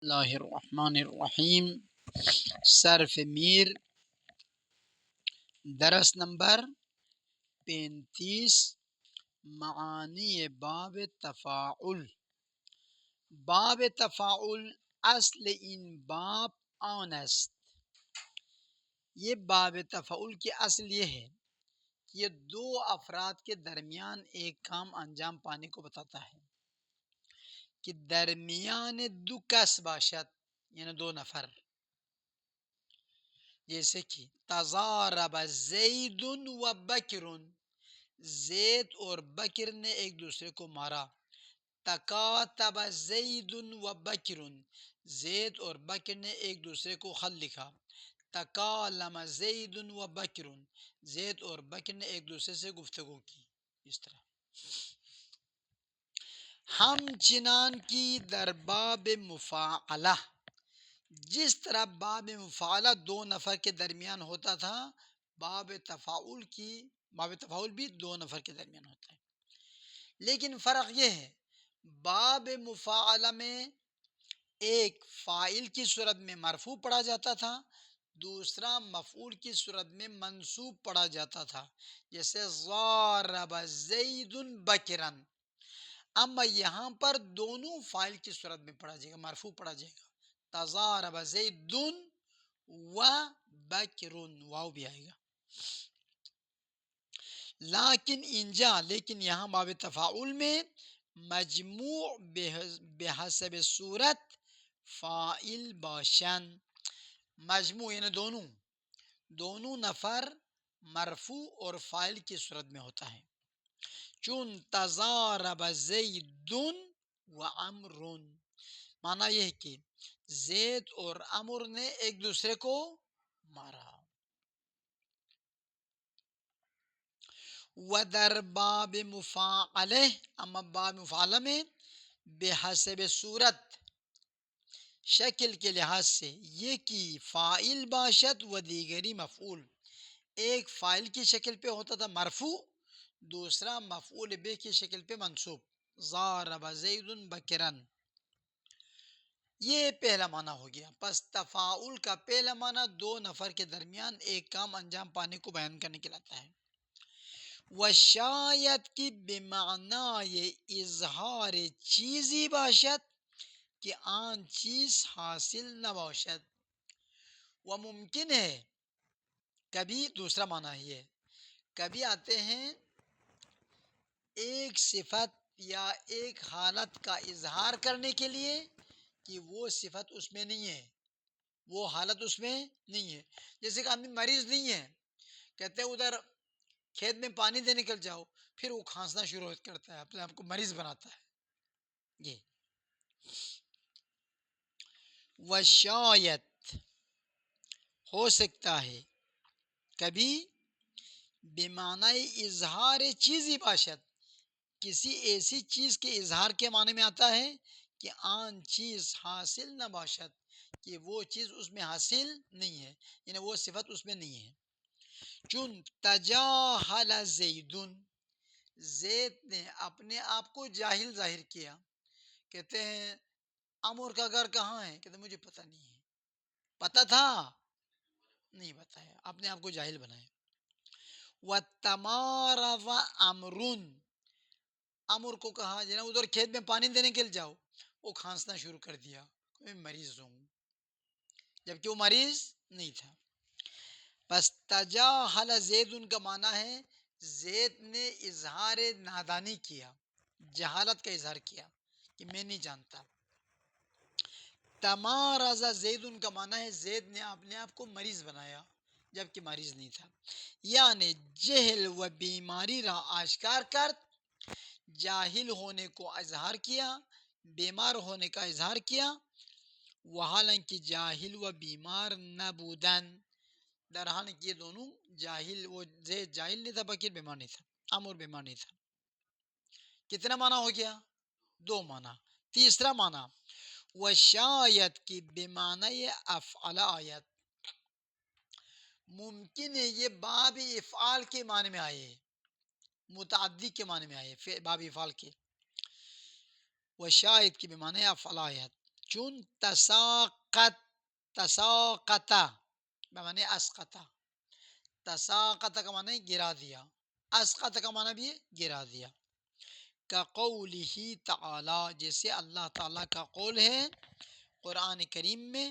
اللہ الرحمن الرحیم۔ صرف میر، درس نمبر 35، معانی باب تفاعل۔ باب تفاعل اصل این باب آن است۔ یہ باب تفاعل کی اصل یہ ہے کہ یہ دو افراد کے درمیان ایک کام انجام پانے کو بتاتا ہے کہ درمیان دو کس باشد، یعنی دو نفر، جیسے کہ تضارب زید و بکر، زید اور بکر نے ایک دوسرے کو مارا۔ تکاتب زید و بکر، زید اور بکر نے ایک دوسرے کو خط لکھا۔ تکالم زید و بکر، زید اور بکر نے ایک دوسرے سے گفتگو کی۔ اس طرح ہم چنان کی در باب مفاعلہ، جس طرح باب مفاعلہ دو نفر کے درمیان ہوتا تھا، باب تفاعل بھی دو نفر کے درمیان ہوتا ہے۔ لیکن فرق یہ ہے، باب مفاعلہ میں ایک فاعل کی صورت میں مرفوع پڑھا جاتا تھا، دوسرا مفعول کی صورت میں منصوب پڑھا جاتا تھا، جیسے ضارب زید بکرا۔ اما یہاں پر دونوں فاعل کی صورت میں پڑھا جائے گا، مرفوع پڑھا جائے گا۔ تضارب زید و بکر، واو بھی آئے گا۔ لیکن یہاں باب تفاعل میں مجموع بحسب صورت فاعل باشن، مجموع یعنی دونوں نفر مرفوع اور فاعل کی صورت میں ہوتا ہے۔ چون تضارب زید و عمر، معنی یہ ہے کہ زید اور عمر نے ایک دوسرے کو مارا۔ ودر باب مفاعلہ، اما باب مفاعلہ میں بحسب صورت، شکل کے لحاظ سے، یہ کی فاعل باشد و دیگری مفعول، ایک فاعل کی شکل پہ ہوتا تھا مرفوع، دوسرا مفعول بہ کی شکل پہ منصوب۔ ضارب زید بکرا، یہ پہلا معنی ہو گیا۔ پس تفاعل کا پہلا معنی دو نفر کے درمیان ایک کام انجام پانے کو بیان کرنے کے لاتا ہے۔ وشاید کی بمعنی اظہار چیزی باشد کہ آن چیز حاصل نہ باشد، وہ ممکن ہے کبھی، دوسرا معنی ہی ہے، کبھی آتے ہیں ایک صفت یا ایک حالت کا اظہار کرنے کے لیے کہ وہ صفت اس میں نہیں ہے، وہ حالت اس میں نہیں ہے۔ جیسے کہ آدمی مریض نہیں ہے، کہتے ہیں ادھر کھیت میں پانی دے نکل جاؤ، پھر وہ کھانسنا شروع کرتا ہے، اپنے آپ کو مریض بناتا ہے۔ یہ وشاید ہو سکتا ہے کبھی، بمعنی اظہار چیزی باشد، کسی ایسی چیز کے اظہار کے معنی میں آتا ہے کہ آن چیز حاصل نہ باشد، کہ وہ چیز اس میں حاصل نہیں ہے، یعنی وہ صفت اس میں نہیں ہے۔ چون تجاہل زید، زید نے اپنے آپ کو جاہل ظاہر کیا، کہتے ہیں عمر کا گھر کہاں ہے، کہتے ہیں مجھے پتہ نہیں ہے، پتہ تھا نہیں بتایا، اپنے آپ کو جاہل بنایا۔ وَتَمَارَضَ عَمْرٌ، عمر کو کہا جنہیں ادھر کھیت میں پانی دینے کے لیے جاؤ، وہ کھانسنا شروع کر دیا، میں مریض ہوں، جبکہ وہ مریض نہیں تھا۔ پس تجاہل زید کا معنی ہے زید نے اظہار نادانی کیا، جہالت کا اظہار کیا کہ میں نہیں جانتا۔ تمارض زید کا معنی ہے زید نے اپنے آپ کو مریض بنایا جبکہ مریض نہیں تھا، یعنی جہل و بیماری را آشکار کرد، جاہل ہونے کو اظہار کیا، بیمار ہونے کا اظہار کیا، وحالانکہ جاہل و بیمار نبودن، در حال کہ یہ دونوں جاہل، وہ زید جاہل نہیں تھا، بکر بیمار نہیں تھا، عمر بیمار نہیں تھا۔ کتنا معنی ہو گیا؟ دو معنی۔ تیسرا معنی وشاید کی بمعنی افعل آیت، ممکن ہے یہ باب افعال کے معنی میں آئے، متعدی کے معنی میں آئے، باب افعال کے۔ وشاید کی بمعنی افعل آیت، چون تساقت، تساقتا بمعنی اسقطا، تساقط کا معنی گرا دیا، اسقط کا معنی بھی گرا دیا۔ کا قولہ تعالی، جیسے اللہ تعالیٰ کا قول ہے قرآن کریم میں،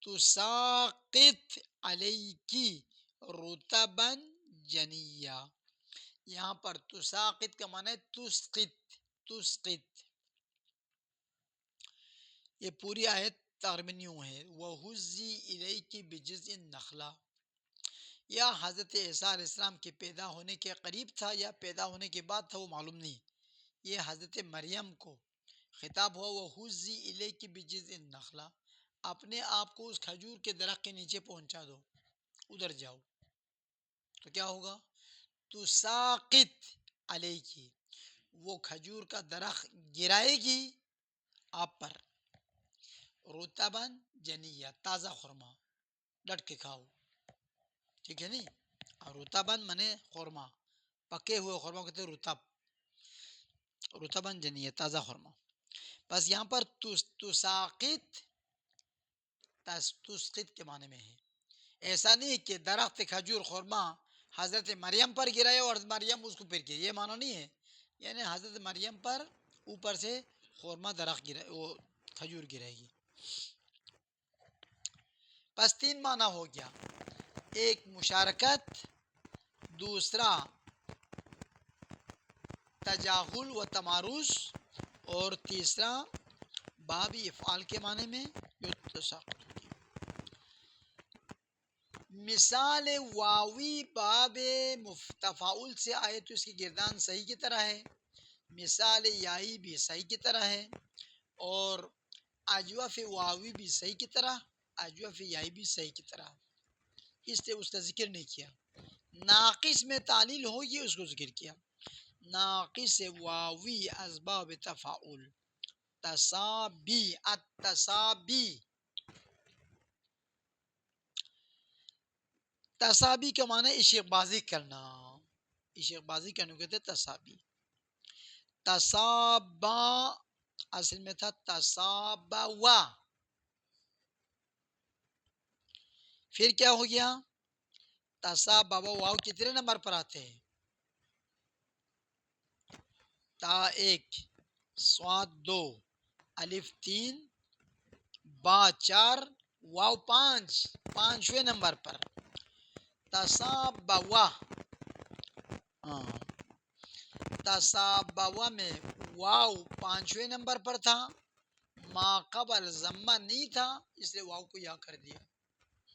تساقط علیکی رطبا جنیا، یہاں پر تساقط کا معنی تسقط، تسقط۔ یہ پوری آیت تقریباً یوں ہے، وَهُزِّي إِلَيْكِ بِجِذْعِ النَّخْلَةِ، یا حضرت عیسیٰ علیہ السلام کے پیدا ہونے کے قریب تھا یا پیدا ہونے کے بعد تھا، وہ معلوم نہیں۔ یہ حضرت مریم کو خطاب ہوا، وَهُزِّي إِلَيْكِ بِجِذْعِ النَّخْلَةِ، اپنے آپ کو اس کھجور کے درخت کے نیچے پہنچا دو، ادھر جاؤ، تو کیا ہوگا؟ تساقط علیکی، وہ کھجور کا درخت گرائے گی آپ پر، رطباً جنیہ، تازہ خرما، ڈٹ کے کھاؤ، ٹھیک ہے نہیں؟ اور رطباً منے خرما، پکے ہوئے خرما کہتے ہیں رطب، رطباً جنیہ، تازہ خرما۔ بس یہاں پر تساقط تسقط کے معنی میں ہے، ایسا نہیں کہ درخت کھجور خرما حضرت مریم پر گرائے اور مریم اس کو پھر گرے، یہ معنی نہیں ہے، یعنی حضرت مریم پر اوپر سے خرما درخت گرائے، وہ کھجور گرائے گی۔ بس تین معنی ہو گیا، ایک مشارکت، دوسرا تجاہل و تمارس، اور تیسرا باب افعال کے معنی میں جو تساقط ہوگی۔ مثال واوی باب تفاعل سے آئے تو اس کی گردان صحیح کی طرح ہے، مثال یائی بھی صحیح کی طرح ہے، اور اجوف واوی بھی صحیح کی طرح، اجوف یائی بھی صحیح کی طرح، اس لیے اس کا ذکر نہیں کیا۔ ناقص میں تعلیل ہوگی اس کو ذکر کیا، ناقص واوی اسباب تفاعل، تسابی، التسابی، تسابی کا معنی عشق بازی کرنا، عشق بازی کرنے کو کہتے ہیں تسابی۔ تسابا اصل میں تھا تسابوا، پھر کیا ہو گیا؟ تسابوا، واو کتنے نمبر پر آتے ہیں؟ تا 1، صاد 2، الف 3، با 4، واو 5، پانچویں نمبر پر تسابوا۔ تسابوا میں واو پانچویں نمبر پر تھا، ما قبل ضمہ نہیں تھا، اس لیے واو کو یا کر دیا،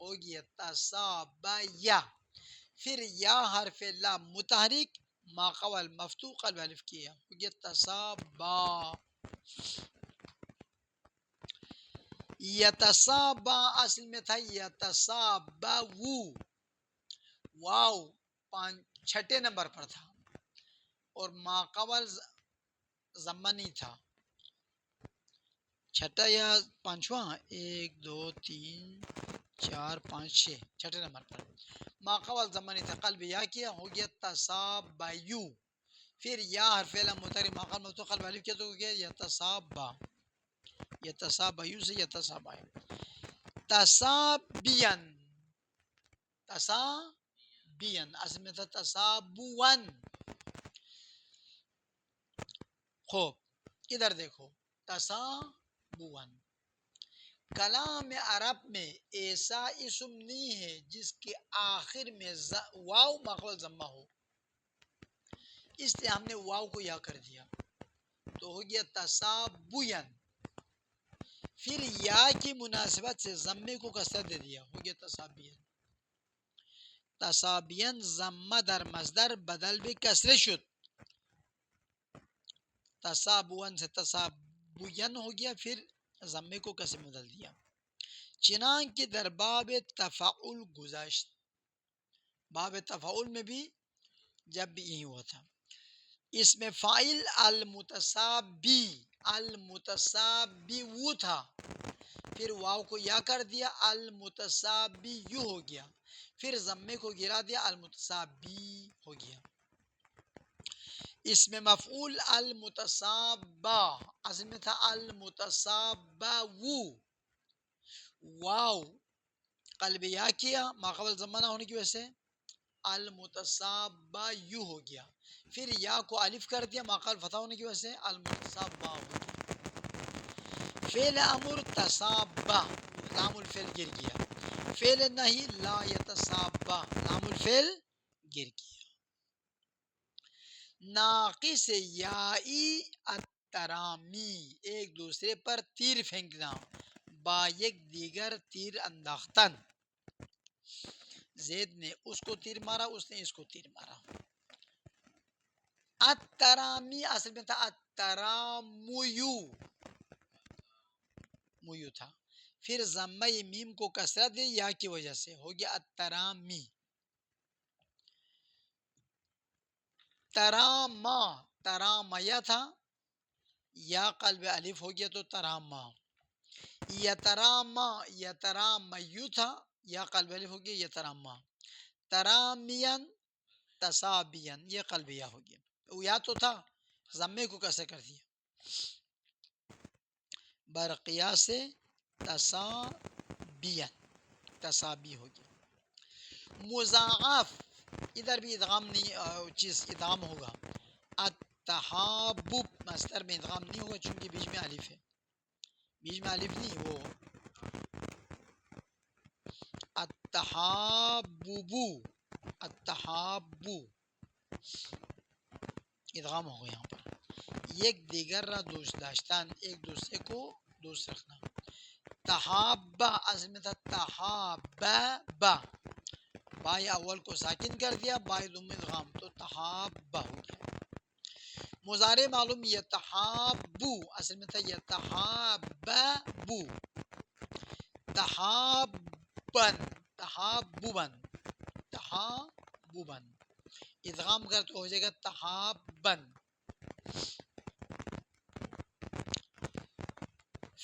ہو گیا تسابیا۔ پھر یا حرف لام متحرک، ما قبل مفتوح قلب الف کیا، ہو گیا تسابا۔ یتسابا اصل میں تھا یتسابو، واو چھٹے نمبر پر تھا اور ما قبل ضمہ نہیں تھا، چھٹا یا پانچواں، 1 2 3 4 5 6، چھٹے نمبر پر ما قبل ضمہ نہیں تھا، قلب یا کیا، ہو گیا تسابیو۔ پھر یا حرف لام متحرک ما قبل مفتوح قلب الف کیا تو ہو گیا یتسابا، یتسابیو سے یتسابا۔ تسابین، تسابین اصل میں تھا تسابون۔ خوب ادھر دیکھو، تسابون، کلام عرب میں ایسا اسم نہیں ہے جس کے آخر میں واو مقبل ضمہ ہو، اس لیے ہم نے واو کو یا کر دیا تو ہو گیا تسابین۔ پھر یا کی مناسبت سے ضمے کو کسر دے دیا، ہو گیا تسابین۔ تسابین ضمہ در مصدر بدل بھی کسر شد، تسابون سے تسابین ہو گیا، پھر ضمے کو کسر بدل دیا۔ چنان کی در باب تفاعل گزشت، باب تفاعل میں بھی جب بھی یہی ہوا تھا، اس میں فاعل المتسابی، المتسابی وہ تھا، پھر واو کو یا کر دیا، المتسابی یو ہو گیا، پھر ضمے کو گرا دیا، المتسابی ہو گیا۔ اسم مفعول المتصابہ، اصل میں تھا المتصابہ واو قلب یا کیا ماقبل زمانہ ہونے کی وجہ سے المتصابہ یو ہو گیا، پھر یا کو الف کر دیا ماقبل فتح ہونے کی وجہ سے المتصابہ ہو گیا، فعل امر تصابہ لام الفعل گر گیا، فعل نہیں لا یتصابہ لام الفعل گر گیا، ناقص یائی الترامی ایک دوسرے پر تیر پھینکنا، با یک دیگر تیر انداختن، زید نے اس کو تیر مارا اس نے اس کو تیر مارا، الترامی اصل میں تھا الترامیو میو تھا، پھر ضمہ میم کو کسرہ دے یا کی وجہ سے ہو گیا الترامی، تراما ترامیا تھا یا قلب الف ہو گیا تو تراما، یتراما یترامیو تھا یا قلب الف ہو گیا یتراما، ترامین تصابین یہ قلب یا ہو گیا، یا تو تھا ضمے کو کیسے کر دیا، برقیہ سے تصابین تصابی ہو گیا، مضاعف ادھر بھی ادغام نہیں چیز ادغام ہوگا، التحابب مصدر میں ادغام نہیں ہوگا چونکہ بیچ میں الف ہے، بیچ میں الف نہیں وہ التحاببو التحابو ادغام ہوگا یہاں پر، یک دیگر را دوست داشتن ایک دوسرے کو دوست رکھنا، تحابا اصل میں تھا تحابا بائے اول کو ساکن کر دیا بائے دوم ادغام تو تحابا ہو گیا، مضارع معلوم یتحابو اصل میں تھا یتحاببو، تحابن تحاببن تحاببن ادغام کر تو ہو جائے گا تحابن،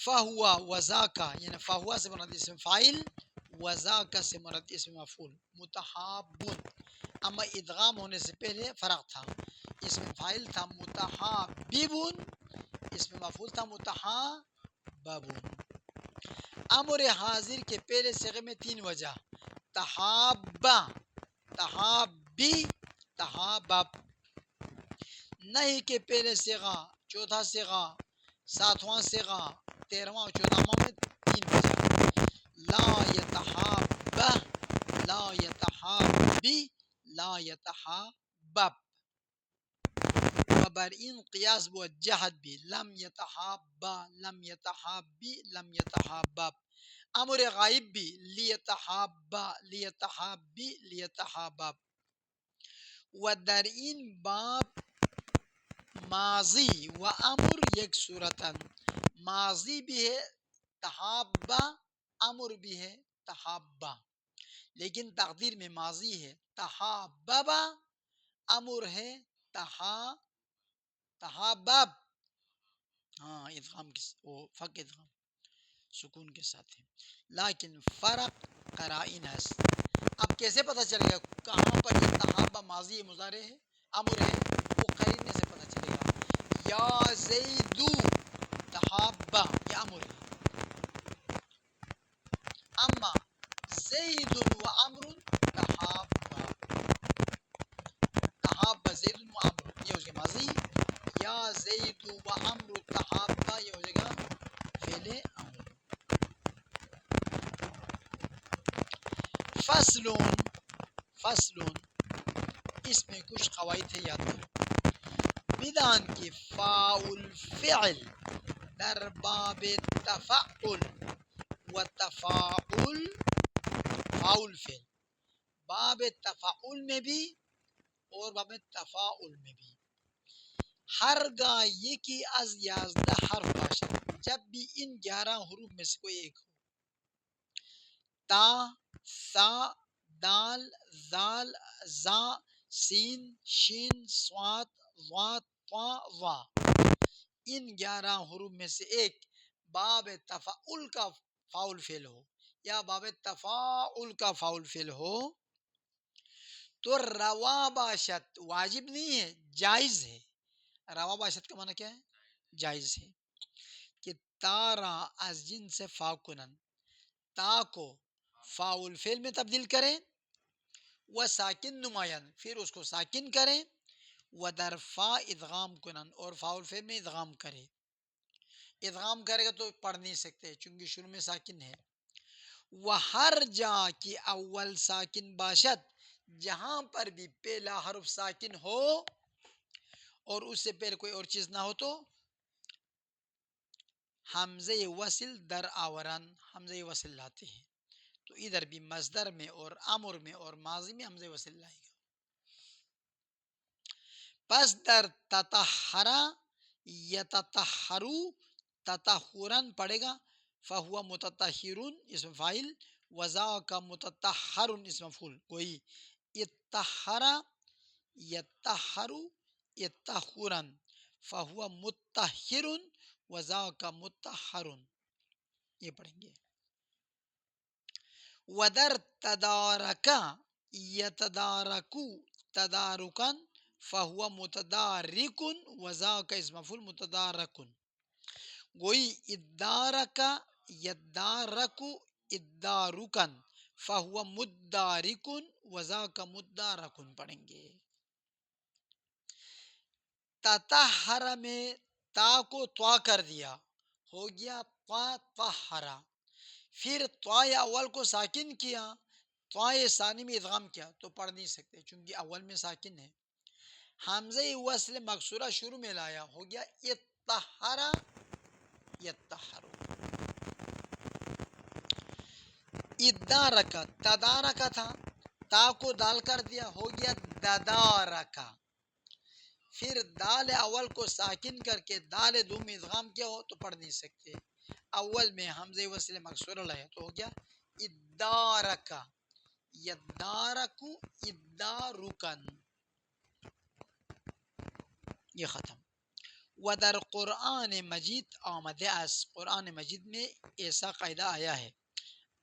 فہوا وذاکا یعنی فہوا سے مراد اسم فاعل وذاکا سے مراد اسم مفعول، متحابن اما ادغام ہونے سے پہلے فرق تھا، اسم فاعل تھا متحاببن اسم مفعول تھا متحاببن، امر حاضر کے پہلے صیغے میں تین وجہ، تحابا تحابی تحابب، نہیں کے پہلے صیغہ چوتھا صیغہ ساتواں صیغہ تیرواں اور چودہواں میں تین وجہ، لا یتحابہ لا یتحابی لا یتحابب، وبرئن قیاس بو جہد بھی لم یتحابہ لم یتحابی لم یتحابب، امر غائب بھی لیتحابہ لیتحابی لیتحابب، ودرئن باب ماضی و امر یک صورتن، ماضی بھی ہے تحابہ امر بھی ہے تحابہ، لیکن تقدیر میں ماضی ہے تحاببا امر ہے تحابب، ہاں ادغام وہ فق ادغام سکون کے ساتھ ہے، لیکن فرق قرائن ہے، اب کیسے پتہ چلے گا کہاں پر یہ تحابہ ماضی مضارع ہے امر ہے، وہ قرینے سے پتہ چلے گا، یا زیدو تحابہ یہ امر ہے، اما زید و امر تحابہ تحابہ زید و امر یہ ہو جائے گا ماضی، یا زید و امر تحابہ یہ ہو جائے گا فعل امر، فصلون فصلون اس میں کچھ قواعد ہے یاد کرو، بدان کی فاعل فعل در باب تفعل و تفاعل فاعل فعل باب تفاعل میں بھی اور باب تفاعل میں بھی ہرگاہ یکی از 11 حرف باشد، جب بھی ان 11 حروف میں سے کوئی ایک ہو، تا ثا دال ذال ذا سین شین صاد ضاد طا ظا، ان 11 حروف میں سے ایک باب تفاعل کا فاعل فعل ہو یا باب تفاعل کا فاعل فعل ہو تو روا باشد واجب نہیں ہے جائز ہے، روا باشد کا معنی کیا ہے؟ جائز ہے. کہ تارا از جن سے فاکنن، تا کو فاول فعل میں تبدیل کریں، وہ ساکن نمایاں پھر اس کو ساکن کریں، و در فا ادغام کنن اور فاول فعل میں ادغام کرے. ادغام کرے گا تو پڑھ نہیں سکتے چونکہ شروع میں ساکن ہے. وہ ہر جا کی اول ساکن باشد، جہاں پر بھی پہلا حرف ساکن ہو اور اس سے پہلے کوئی اور چیز نہ ہو تو حمزہ وصل در آوران، حمزہ وصل لاتے ہیں. تو ادھر بھی مصدر میں اور امر میں اور ماضی میں حمزہ وصل لائے گا. پس در تطہرا یتطہرو تطہرن پڑے گا، فہو متطہرون اسم فاعل، وذاک متطہر اسم مفعول. کوئی اتطہرا یتطہرو اتطہرن فہو مطہر وذاک مطہر، یہ پڑھیں گے. ودر تدارکا یتدارکو تدارکن فہو متدارکن وذاک اسم مفعول متدارکن. گوئی ادارکا یدارکو ادارکن فہو مدارکن وذاک مدارکن پڑھیں گے. تطہر میں تا کو طوا کر دیا، ہو گیا طا طہرا. پھر طا اول کو ساکن کیا، طا ثانی میں ادغام کیا تو پڑھ نہیں سکتے چونکہ اول میں ساکن ہے. حمزہ وصل مکسورہ شروع میں لایا، ہو گیا اتطہرا یتطہرو. ادارکا تدارکا تھا، تا کو دال کر دیا، ہو گیا ددارکا. پھر دال اول کو ساکن کر کے دال دو میں ادغام کیا ہو تو پڑھ نہیں سکتے. اول میں حمزہ وصل مکسورہ لایا تو ہو گیا ادارکا یدارکو ادارکن، یہ ختم. ودر قرآن مجید آمده است، قرآن مجید میں ایسا قاعدہ آیا ہے.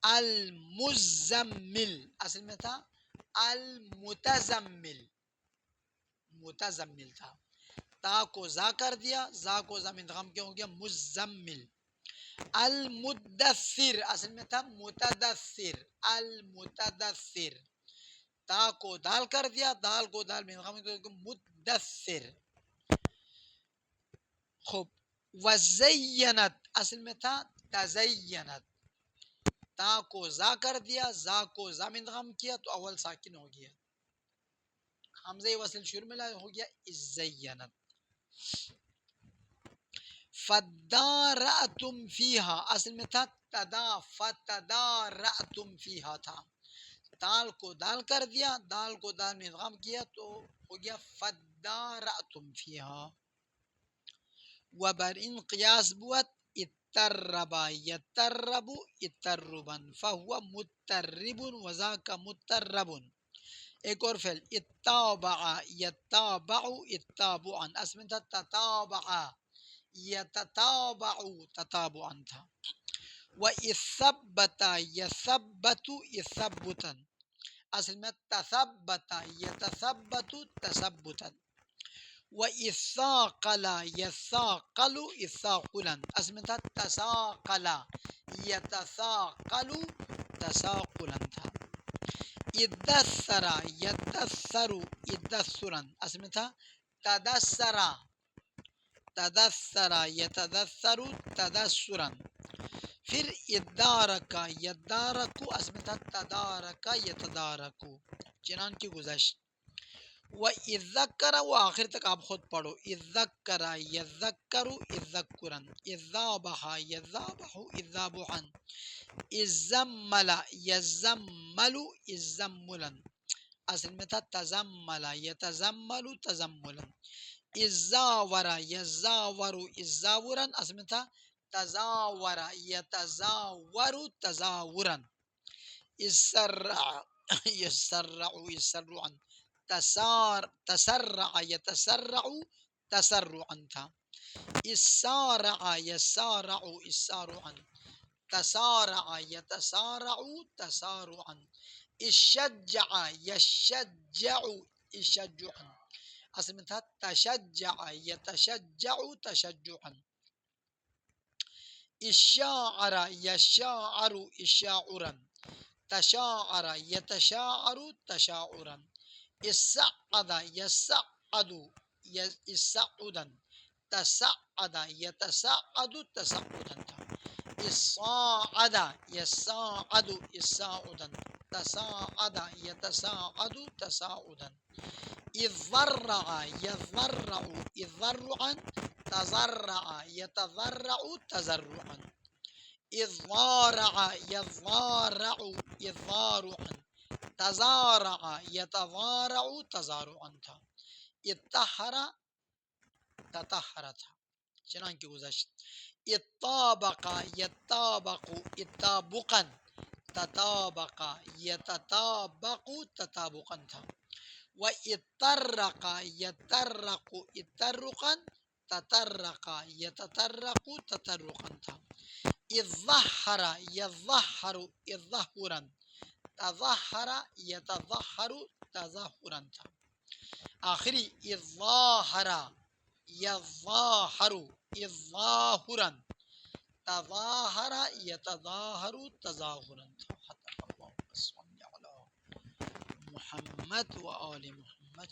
المزمل اصل میں تھا المتزمل، متزمل تھا، تا کو زا کر دیا، زا کو زا میں ادغام کیا، ہو گیا مزمل. المدثر اصل میں تھا متدثر، المتدثر، تا کو دال کر دیا، دال کو دال میں ادغام کیا، ہو گیا مدثر. خوب. وزینت اصل میں تھا تزینت، تا کو زا کر دیا، زا کو زا میں ادغام کیا تو اول ساکن ہو گیا، حمزہ وصل شروع میں لایا، ہو گیا زینت. فدارأتم فیہا اصل میں تھا تدا فتدارأتم فیہا تھا، دال کو دال کر دیا، دال کو دال میں ادغام کیا تو ہو گیا فدارأتم فیہا. وبر ان قیاس بوت اتربا یترب اتربا فہو مترب وذاک مترب. ایک اور فعل اتابع یتابع اتابعا اصل میں تھا تتابع یتتابع تتابعا تھا. وَإِثَبَّتَ يَثَبَّتُ اِثَبُّتًا اصل میں تثبت یتثبت تثبتا. وَإِثَاقَلَ يَثَاقَلُ اِثَاقُلًا اصل میں تھا تثاقل یتثاقل تثاقلا تھا. ادثر یدثر ادثرا اصل میں تھا تدثر تدثر یتدثر تدثرا. پھر ادارکا یدارکو اصل میں تھا تدارکا یتدارکو. چنان کی گزشت. وَإِذَّكَّرَ وہ آخر تک آپ خود پڑھو. اِذَّكَّرَ يَذَّكَّرُ اِذَّكُّرًا اِذَّابَحَ يَذَّابَحُ اِذَّابُحًا. اِزَّمَّلَ يَزَّمَّلُ اِزَّمُّلًا اصل میں تھا تزمل یتزمل تزملا. ازاور یزاور ازاورا اصل میں تھا تزاور یتزاور تزاورا. اسرع یسرع یسرعا تسرع یتسرع تسرعا تھا. اسارع یسارع اسارعا تسارع یتسارع تسارعا. اشجع یشجع اشجعا اصل میں تھا تشجع یتشجع تشجعا، اشاعر یشاعر اشاعرا، تشاعر یتشاعر تشاعرا، اسعد یسعد اسعدا، تسعد یتسعد تسعدا تھا، الصاعد يصعد إصعادا، تصاعد يتصاعد تصاعدا، إذ ضرع يضرع إضرعا، تضرع يتضرع تضرعا، إذ ضارع يضارع إضارعا، تزارع يتضارع تزارعا تھا، اتطہر تطہر تھا. چنان کی گزشت اتطابق یتطابق اتطابقا، تطابق یتطابق تطابقا تھا، و اتطرق یتطرق اتطرقا، تطرق یتطرق تطرقا تھا، اظہر یظہر اظہرا، تظہر یتظہر تظہرا تھا. آخری اظہر یظاہر اظاہرا، تظاہر یتظاہر تظاہرا تھا. اللہم صل علی محمد و آل محمد.